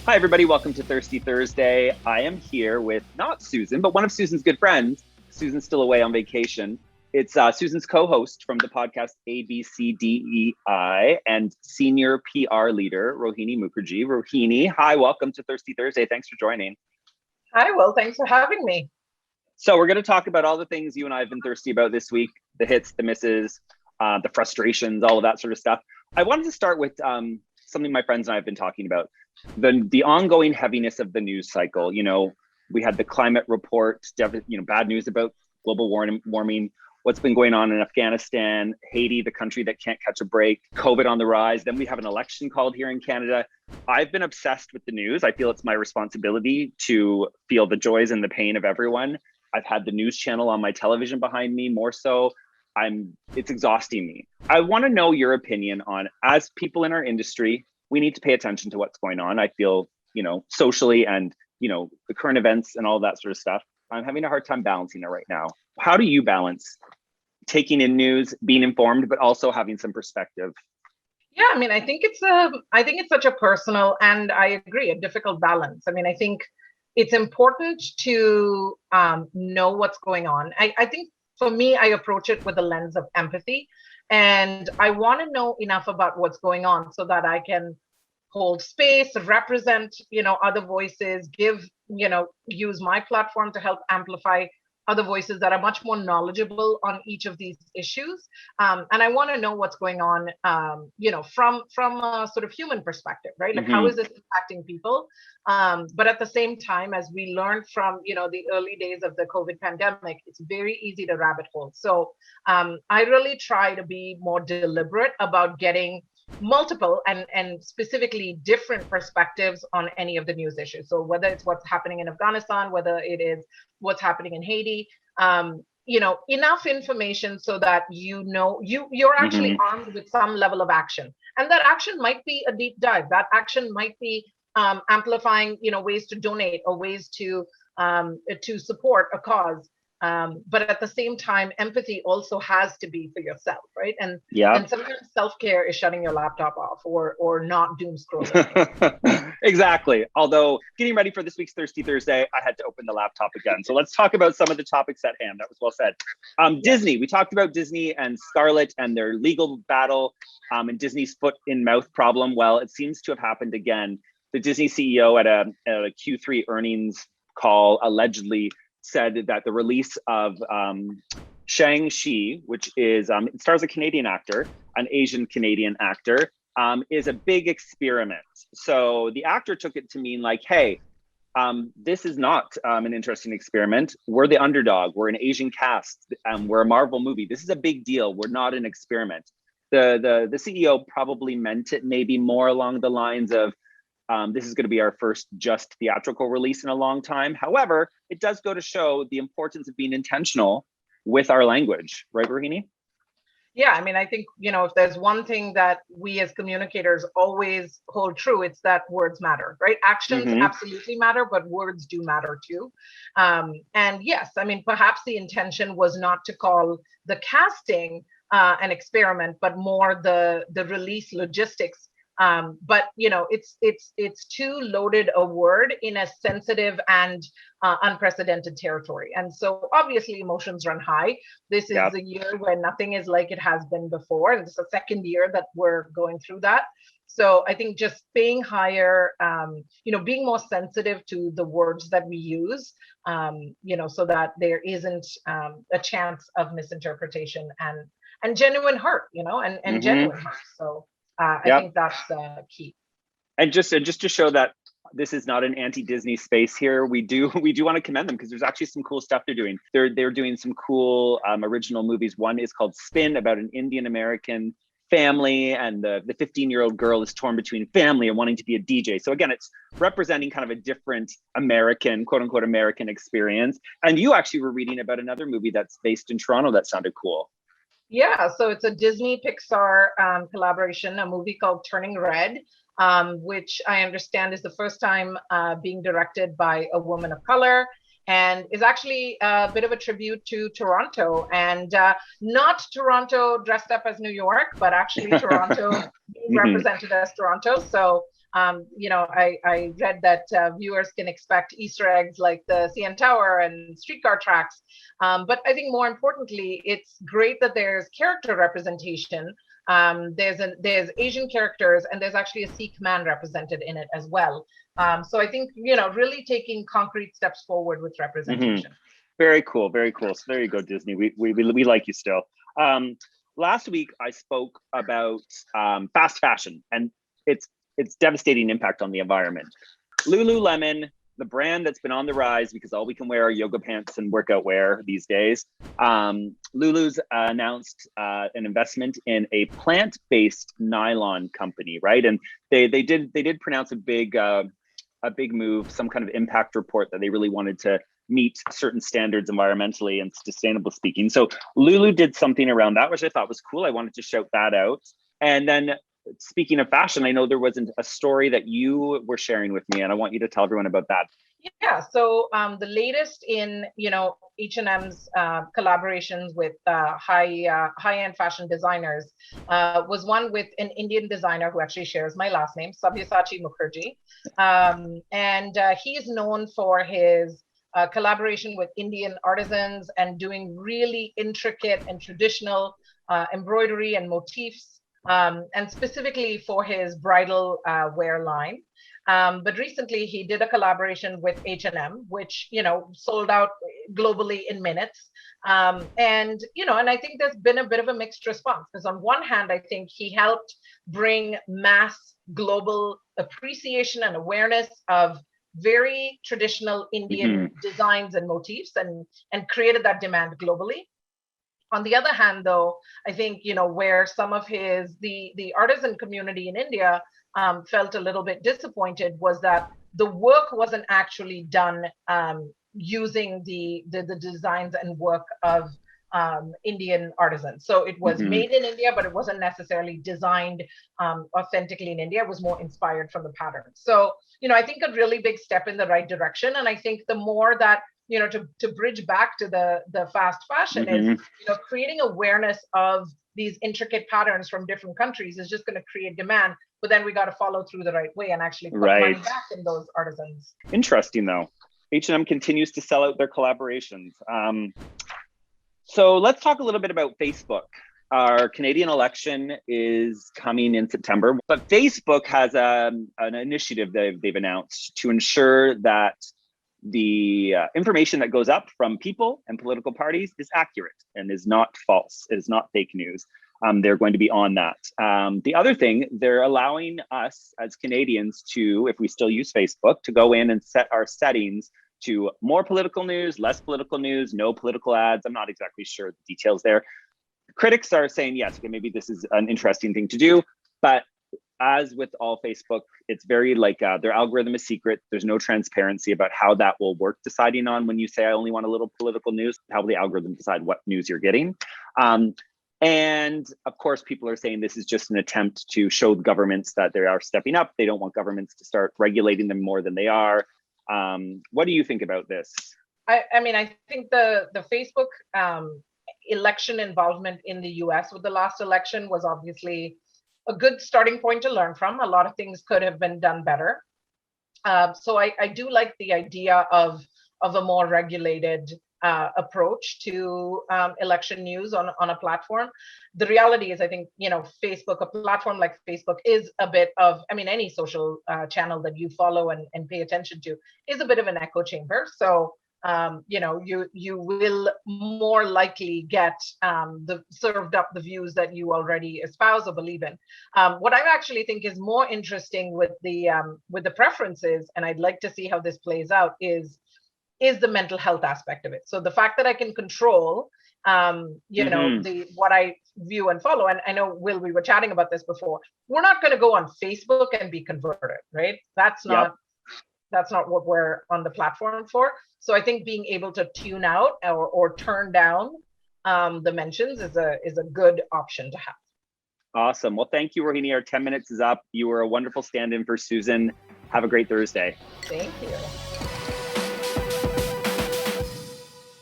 Hi, everybody. Welcome to Thirsty Thursday. I am here with not Susan, but one of Susan's good friends. Susan's still away on vacation. It's Susan's co-host from the podcast ABCDEI and senior PR leader, Rohini Mukherji. Rohini, hi, welcome to Thirsty Thursday. Thanks for joining. Hi, Will. Thanks for having me. So we're going to talk about all the things you and I have been thirsty about this week, the hits, the misses, the frustrations, all of that sort of stuff. I wanted to start with something my friends and I have been talking about, the ongoing heaviness of the news cycle. You know, we had the climate report, bad news about global warming, what's been going on in Afghanistan, Haiti, the country that can't catch a break, COVID on the rise. Then we have an election called here in Canada. I've been obsessed with the news. I feel it's my responsibility to feel the joys and the pain of everyone. I've had the news channel on my television behind me more so. It's exhausting me. I want to know your opinion on, as people in our industry, we need to pay attention to what's going on. I feel, socially and, the current events and all that sort of stuff. I'm having a hard time balancing it right now. How do you balance taking in news, being informed, but also having some perspective? Yeah, I think it's such a personal, and I agree, a difficult balance. I think it's important to know what's going on. I think for me, I approach it with a lens of empathy, and I want to know enough about what's going on so that I can hold space, represent, other voices, use my platform to help amplify other voices that are much more knowledgeable on each of these issues. And I want to know what's going on, from a sort of human perspective, right? Like, how is this impacting people? But at the same time, as we learned from, the early days of the COVID pandemic, it's very easy to rabbit hole. So I really try to be more deliberate about getting multiple and specifically different perspectives on any of the news issues. So whether it's what's happening in Afghanistan, whether it is what's happening in Haiti, enough information so that you're actually armed with some level of action. And that action might be a deep dive. That action might be amplifying, ways to donate or ways to support a cause. But at the same time, empathy also has to be for yourself, right? And sometimes self-care is shutting your laptop off or not doom scrolling. Exactly. Although getting ready for this week's Thirsty Thursday, I had to open the laptop again. So let's talk about some of the topics at hand. That was well said. Disney, we talked about Disney and Scarlett and their legal battle and Disney's foot in mouth problem. Well, it seems to have happened again. The Disney CEO at a Q3 earnings call allegedly said that the release of Shang-Chi, which is, it stars a Canadian actor, an Asian Canadian actor, is a big experiment. So the actor took it to mean like, hey, this is not an interesting experiment. We're the underdog. We're an Asian cast. We're a Marvel movie. This is a big deal. We're not an experiment. The CEO probably meant it maybe more along the lines of, this is going to be our first just theatrical release in a long time. However, it does go to show the importance of being intentional with our language, right, Rohini? Yeah, I think, if there's one thing that we as communicators always hold true, it's that words matter, right? Actions absolutely matter, but words do matter too. And yes, perhaps the intention was not to call the casting an experiment, but more the release logistics. But it's too loaded a word in a sensitive and unprecedented territory. And so obviously emotions run high. This is a year where nothing is like it has been before. And it's the second year that we're going through that. So I think just paying higher, being more sensitive to the words that we use, so that there isn't a chance of misinterpretation and genuine hurt, and genuine hurt. So I think that's key. And just to show that this is not an anti-Disney space here, we do want to commend them because there's actually some cool stuff they're doing. They're doing some cool original movies. One is called Spin, about an Indian American family, and the 15-year-old girl is torn between family and wanting to be a DJ. So again, it's representing kind of a different American, quote unquote, American experience. And you actually were reading about another movie that's based in Toronto that sounded cool. Yeah, so it's a Disney Pixar collaboration, a movie called Turning Red, which I understand is the first time being directed by a woman of color, and is actually a bit of a tribute to Toronto, and not Toronto dressed up as New York, but actually Toronto being represented as Toronto. So I read that viewers can expect Easter eggs like the CN Tower and streetcar tracks. But I think more importantly, it's great that there's character representation. There's Asian characters, and there's actually a Sikh man represented in it as well. So I think, really taking concrete steps forward with representation. Very cool, very cool. So there you go, Disney. We like you still. Last week I spoke about fast fashion and its devastating impact on the environment. Lululemon, the brand that's been on the rise because all we can wear are yoga pants and workout wear these days. Lulu's announced an investment in a plant-based nylon company, right? And they did pronounce a big move, some kind of impact report that they really wanted to meet certain standards environmentally and sustainable speaking. So Lulu did something around that, which I thought was cool. I wanted to shout that out. And then speaking of fashion, I know there wasn't a story that you were sharing with me, and I want you to tell everyone about that. Yeah, so the latest in H&M's collaborations with high-end fashion designers was one with an Indian designer who actually shares my last name, Sabyasachi Mukherji, and he is known for his collaboration with Indian artisans and doing really intricate and traditional embroidery and motifs, and specifically for his bridal wear line. But recently he did a collaboration with H&M, which, sold out globally in minutes. And I think there's been a bit of a mixed response, because on one hand, I think he helped bring mass global appreciation and awareness of very traditional Indian designs and motifs, and created that demand globally. On the other hand, though, I think, where some of the artisan community in India felt a little bit disappointed was that the work wasn't actually done using the designs and work of Indian artisans. So it was made in India, but it wasn't necessarily designed authentically in India. It was more inspired from the patterns. So, I think a really big step in the right direction. And I think the more that, to bridge back to the fast fashion is, creating awareness of these intricate patterns from different countries is just going to create demand. But then we got to follow through the right way and actually put money back in those artisans. Interesting, though. H&M continues to sell out their collaborations. So let's talk a little bit about Facebook. Our Canadian election is coming in September, but Facebook has an initiative they've announced to ensure that the information that goes up from people and political parties is accurate and is not false, is not fake news. They're going to be on that. The other thing, they're allowing us as Canadians to, if we still use Facebook, to go in and set our settings to more political news, less political news, no political ads. I'm not exactly sure the details there. Critics are saying, yes, okay, maybe this is an interesting thing to do, but as with all Facebook, it's very like their algorithm is secret. There's no transparency about how that will work, deciding on when you say, I only want a little political news, how will the algorithm decide what news you're getting? And of course, people are saying this is just an attempt to show the governments that they are stepping up. They don't want governments to start regulating them more than they are. What do you think about this? I think the Facebook election involvement in the US with the last election was obviously a good starting point to learn from. A lot of things could have been done better. So I do like the idea of a more regulated approach to election news on a platform. The reality is, I think, Facebook, a platform like Facebook is a bit of, any social channel that you follow and pay attention to is a bit of an echo chamber. So you will more likely get served up the views that you already espouse or believe in. What I actually think is more interesting with the preferences, and I'd like to see how this plays out, is the mental health aspect of it. So the fact that I can control what I view and follow. And I know, Will, we were chatting about this before. We're not going to go on Facebook and be converted, right? That's not what we're on the platform for. So I think being able to tune out or turn down the mentions is a good option to have. Awesome. Well, thank you, Rohini. Our 10 minutes is up. You were a wonderful stand-in for Susan. Have a great Thursday. Thank you.